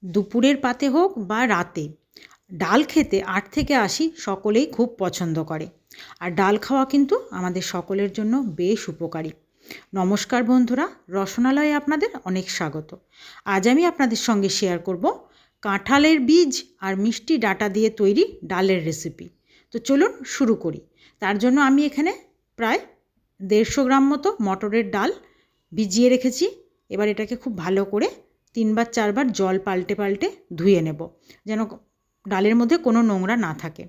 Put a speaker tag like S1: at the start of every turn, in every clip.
S1: দুপুরের পাতে হোক বা রাতে ডাল খেতে 8 থেকে 80 সকলেই খুব পছন্দ করে। আর ডাল খাওয়া কিন্তু আমাদের সকলের জন্য বেশ উপকারী। নমস্কার বন্ধুরা, রসনালয়ে আপনাদের অনেক স্বাগত। আজ আমি আপনাদের সঙ্গে শেয়ার করব কাঁঠালের বীজ আর মিষ্টি ডাঁটা দিয়ে তৈরি ডালের রেসিপি। তো চলুন শুরু করি। তার জন্য আমি এখানে প্রায় 150 গ্রাম মতো মটরের ডাল ভিজিয়ে রেখেছি। এবার এটাকে খুব ভালো করে 3 বার 4 বার জল পাল্টে পাল্টে ধুয়ে নেব, যেন ডালের মধ্যে কোনো নোংরা না থাকে।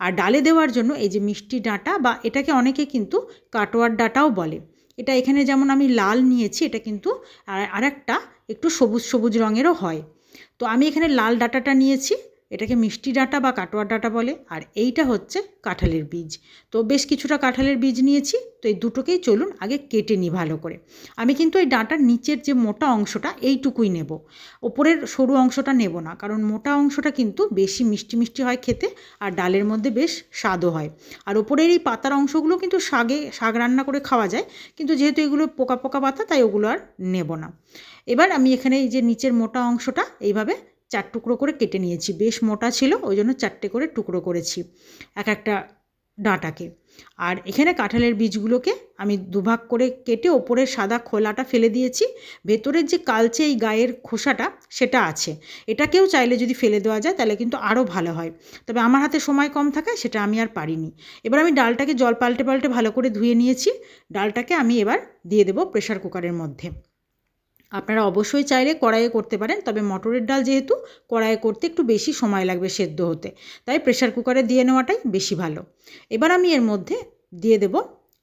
S1: আর ডালে দেওয়ার জন্য এই যে মিষ্টি ডাঁটা, বা এটাকে অনেকে কিন্তু কাটোয়ার ডাঁটাও বলে। এটা এখানে যেমন আমি লাল নিয়েছি, এটা কিন্তু আরেকটা একটু সবুজ সবুজ রঙেরও হয়। তো আমি এখানে লাল ডাঁটাটা নিয়েছি, এটাকে মিষ্টি ডাঁটা বা কাটোয়ার ডাঁটা বলে। আর এইটা হচ্ছে কাঁঠালের বীজ। তো বেশ কিছুটা কাঁঠালের বীজ নিয়েছি। তো এই দুটোকেই চলুন আগে কেটে নিই ভালো করে। আমি কিন্তু এই ডাঁটার নিচের যে মোটা অংশটা এইটুকুই নেব, ওপরের সরু অংশটা নেব না, কারণ মোটা অংশটা কিন্তু বেশি মিষ্টি মিষ্টি হয় খেতে, আর ডালের মধ্যে বেশ স্বাদও হয়। আর ওপরের এই পাতার অংশগুলো কিন্তু শাক রান্না করে খাওয়া যায়, কিন্তু যেহেতু এগুলো পোকা পোকা পাতা, তাই ওগুলো আর নেব না। এবার আমি এখানে এই যে নিচের মোটা অংশটা এইভাবে 4 টুকরো করে কেটে নিয়েছি। বেশ মোটা ছিল, ওই জন্য 4টে করে টুকরো করেছি এক একটা ডাঁটাকে। আর এখানে কাঁঠালের বীজগুলোকে আমি দুভাগ করে কেটে ওপরের সাদা খোলাটা ফেলে দিয়েছি। ভেতরের যে কালচে এই গায়ের খোসাটা সেটা আছে, এটাকেও চাইলে যদি ফেলে দেওয়া যায় তাহলে কিন্তু আরও ভালো হয়। তবে আমার হাতে সময় কম থাকায় সেটা আমি আর পারিনি। এবার আমি ডালটাকে জল পাল্টে পাল্টে ভালো করে ধুয়ে নিয়েছি। ডালটাকে আমি এবার দিয়ে দেবো প্রেশার কুকারের মধ্যে। আপনারা অবশ্যই চাইলে কড়াইয়ে করতে পারেন, তবে মটরের ডাল যেহেতু কড়াইয়ে করতে একটু বেশি সময় লাগবে সেদ্ধ হতে, তাই প্রেশার কুকারে দিয়ে নেওয়াটাই বেশি ভালো। এবার আমি এর মধ্যে দিয়ে দেব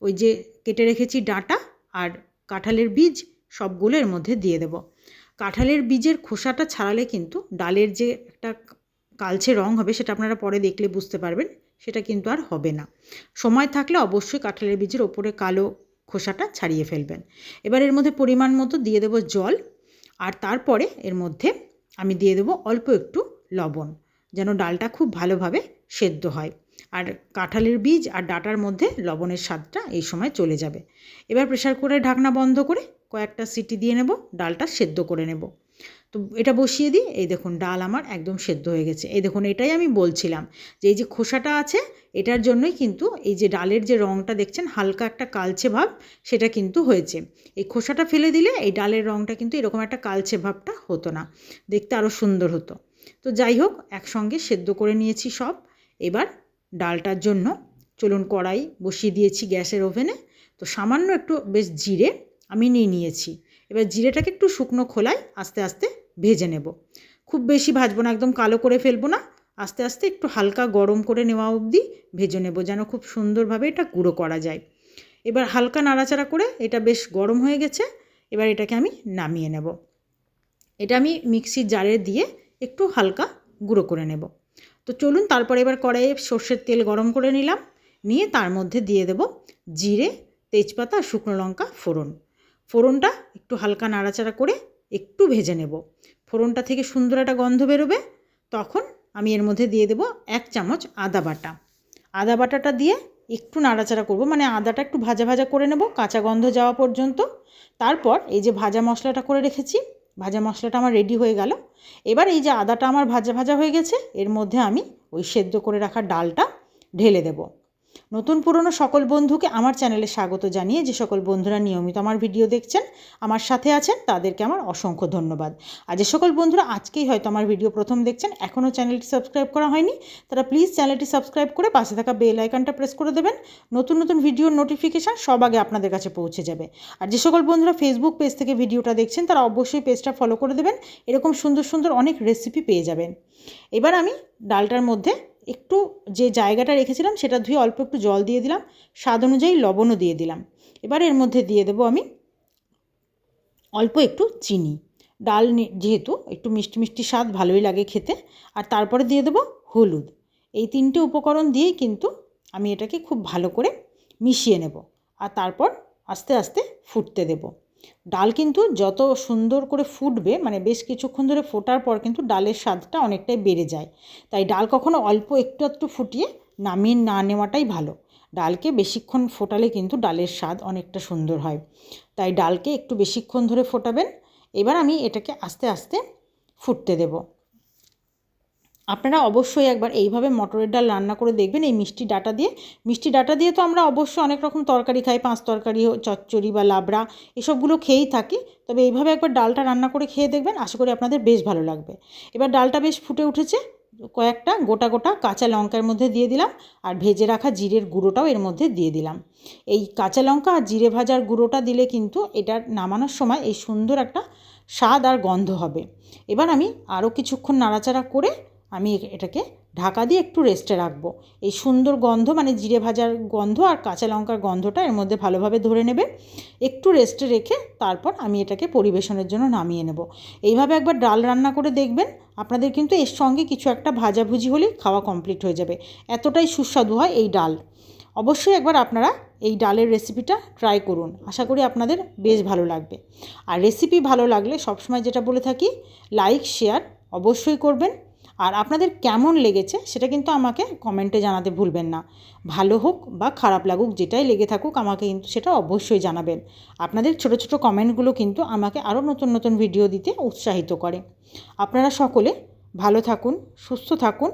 S1: ওই যে কেটে রেখেছি ডাঁটা আর কাঁঠালের বীজ, সবগুলো এর মধ্যে দিয়ে দেব। কাঁঠালের বীজের খোসাটা ছাড়ালে কিন্তু ডালের যে একটা কালচে রং হবে, সেটা আপনারা পরে দেখলে বুঝতে পারবেন, সেটা কিন্তু আর হবে না। সময় থাকলে অবশ্যই কাঁঠালের বীজের ওপরে কালো খোসাটা ছাড়িয়ে ফেলবেন। এবার এর মধ্যে পরিমাণ মতো দিয়ে দেবো জল, আর তারপরে এর মধ্যে আমি দিয়ে দেবো অল্প একটু লবণ, যেন ডালটা খুব ভালোভাবে সেদ্ধ হয়। আর কাঁঠালের বীজ আর ডাঁটার মধ্যে লবণের স্বাদটা এই সময় চলে যাবে। এবার প্রেসার কুকারের ঢাকনা বন্ধ করে কয়েকটা সিটি দিয়ে নেব, ডালটা সেদ্ধ করে নেব। তো এটা বসিয়ে দিই। এই দেখুন ডাল আমার একদম সেদ্ধ হয়ে গেছে। এই দেখুন, এটাই আমি বলছিলাম যে এই যে খোসাটা আছে, এটার জন্যই কিন্তু এই যে ডালের যে রঙটা দেখছেন হালকা একটা কালচে ভাব, সেটা কিন্তু হয়েছে। এই খোসাটা ফেলে দিলে এই ডালের রঙটা কিন্তু এরকম একটা কালচে ভাবটা হতো না, দেখতে আরও সুন্দর হতো। তো যাই হোক, একসঙ্গে সেদ্ধ করে নিয়েছি সব। এবার ডালটার জন্য চলুন কড়াই বসিয়ে দিয়েছি গ্যাসের ওভেনে। তো সামান্য একটু বেশ জিরে আমি নিয়েছি। এবার জিরেটাকে একটু শুকনো খোলায় আস্তে আস্তে ভেজে নেব। খুব বেশি ভাজবো না, একদম কালো করে ফেলবো না, আস্তে আস্তে একটু হালকা গরম করে নেওয়া অবধি ভেজে নেব, যেন খুব সুন্দরভাবে এটা গুঁড়ো করা যায়। এবার হালকা নাড়াচাড়া করে এটা বেশ গরম হয়ে গেছে। এবার এটাকে আমি নামিয়ে নেব। এটা আমি মিক্সির জারে দিয়ে একটু হালকা গুঁড়ো করে নেব। তো চলুন তারপরে এবার কড়াইয়ে সর্ষের তেল গরম করে নিলাম, নিয়ে তার মধ্যে দিয়ে দেব জিরে, তেজপাতা আর শুকনো লঙ্কা ফোড়ন। ফোড়নটা একটু হালকা নাড়াচাড়া করে একটু ভেজে নেব। ফোড়নটা থেকে সুন্দর একটা গন্ধ বেরোবে, তখন আমি এর মধ্যে দিয়ে দেব 1 চামচ আদা বাটা। আদা বাটাটা দিয়ে একটু নাড়াচাড়া করব, মানে আদাটা একটু ভাজা ভাজা করে নেব কাঁচা গন্ধ যাওয়া পর্যন্ত। তারপর এই যে ভাজা মশলাটা করে রেখেছি, ভাজা মশলাটা আমার রেডি হয়ে গেল। এবার এই যে আদাটা আমার ভাজা ভাজা হয়ে গেছে, এর মধ্যে আমি ওই সেদ্ধ করে রাখা ডালটা ঢেলে দেব। নতুন পুরনো সকল বন্ধুকে আমার চ্যানেলে স্বাগত জানিয়ে যে সকল বন্ধুরা নিয়মিত আমার ভিডিও দেখছেন, আমার সাথে আছেন, তাদেরকে আমার অসংখ্য ধন্যবাদ। আর যে সকল বন্ধুরা আজকেই হয়তো আমার ভিডিও প্রথম দেখছেন, এখনও চ্যানেলটি সাবস্ক্রাইব করা হয়নি, তারা প্লিজ চ্যানেলটি সাবস্ক্রাইব করে পাশে থাকা বেল আইকনটা প্রেস করে দেবেন। নতুন নতুন ভিডিওর নোটিফিকেশান সব আগে আপনাদের কাছে পৌঁছে যাবে। আর যে সকল বন্ধুরা ফেসবুক পেজ থেকে ভিডিওটা দেখছেন, তারা অবশ্যই পেজটা ফলো করে দেবেন, এরকম সুন্দর সুন্দর অনেক রেসিপি পেয়ে যাবেন। এবার আমি ডালটার মধ্যে একটু যে জায়গাটা রেখেছিলাম সেটা ধুয়ে অল্প একটু জল দিয়ে দিলাম, স্বাদ অনুযায়ী লবণও দিয়ে দিলাম। এবার এর মধ্যে দিয়ে দেবো আমি অল্প একটু চিনি। ডাল যেহেতু একটু মিষ্টি মিষ্টি স্বাদ ভালোই লাগে খেতে। আর তারপরে দিয়ে দেবো হলুদ। এই 3টে উপকরণ দিয়েই কিন্তু আমি এটাকে খুব ভালো করে মিশিয়ে নেব, আর তারপর আস্তে আস্তে ফুটতে দেব। ডাল কিন্তু যত সুন্দর করে ফুটবে, মানে বেশ কিছুক্ষণ ধরে ফোটার পর কিন্তু ডালের স্বাদটা অনেকটাই বেড়ে যায়। তাই ডাল কখনো অল্প একটু একটু ফুটিয়ে নামিয়ে না নেওয়াটাই ভালো। ডালকে বেশিক্ষণ ফোটালে কিন্তু ডালের স্বাদ অনেকটা সুন্দর হয়, তাই ডালকে একটু বেশিক্ষণ ধরে ফোটাবেন। এবার আমি এটাকে আস্তে আস্তে ফুটতে দেব। আপনারা অবশ্যই একবার এইভাবে মটরের ডাল রান্না করে দেখবেন এই মিষ্টি ডাঁটা দিয়ে তো আমরা অবশ্যই অনেক রকম তরকারি খাই, পাঁচ তরকারি, চচ্চড়ি বা লাবড়া এসবগুলো খেয়েই থাকি। তবে এইভাবে একবার ডালটা রান্না করে খেয়ে দেখবেন, আশা করি আপনাদের বেশ ভালো লাগবে। এবার ডালটা বেশ ফুটে উঠেছে, কয়েকটা গোটা গোটা কাঁচা লঙ্কার মধ্যে দিয়ে দিলাম, আর ভেজে রাখা জিরের গুঁড়োটাও এর মধ্যে দিয়ে দিলাম। এই কাঁচা লঙ্কা আর জিরে ভাজার গুঁড়োটা দিলে কিন্তু এটার নামানোর সময় এই সুন্দর একটা স্বাদ আর গন্ধ হবে। এবার আমি আরও কিছুক্ষণ নাড়াচাড়া করে আমি এটাকে ঢাকা দিয়ে একটু রেস্টে রাখবো। এই সুন্দর গন্ধ মানে জিরে ভাজার গন্ধ আর কাঁচা লঙ্কার গন্ধটা এর মধ্যে ভালোভাবে ধরে নেবে। একটু রেস্টে রেখে তারপর আমি এটাকে পরিবেশনের জন্য নামিয়ে নেব। এইভাবে একবার ডাল রান্না করে দেখবেন, আপনাদের কিন্তু এর সঙ্গে কিছু একটা ভাজাভুজি হলেই খাওয়া কমপ্লিট হয়ে যাবে। এতটাই সুস্বাদু হয় এই ডাল। অবশ্যই একবার আপনারা এই ডালের রেসিপিটা ট্রাই করুন, আশা করি আপনাদের বেশ ভালো লাগবে। আর রেসিপি ভালো লাগলে সবসময় যেটা বলে থাকি, লাইক শেয়ার অবশ্যই করবেন। আর আপনাদের কেমন লেগেছে সেটা কিন্তু আমাকে কমেন্টে জানাতে ভুলবেন না। ভালো হোক বা খারাপ লাগুক, যেটাই লেগে থাকুক আমাকে কিন্তু সেটা অবশ্যই জানাবেন। আপনাদের ছোট ছোট কমেন্টগুলো কিন্তু আমাকে আরও নতুন নতুন ভিডিও দিতে উৎসাহিত করে। আপনারা সকলে ভালো থাকুন, সুস্থ থাকুন,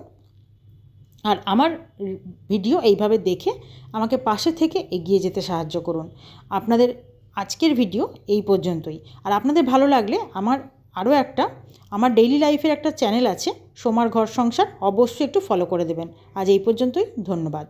S1: আর আমার ভিডিও এইভাবে দেখে আমাকে পাশে থেকে এগিয়ে যেতে সাহায্য করুন। আপনাদের আজকের ভিডিও এই পর্যন্তই। আর আপনাদের ভালো লাগলে আমার ডেইলি লাইফের একটা চ্যানেল আছে, সোমার ঘর সংসার, অবশ্যই একটু ফলো করে দেবেন। আজ এই পর্যন্তই, ধন্যবাদ।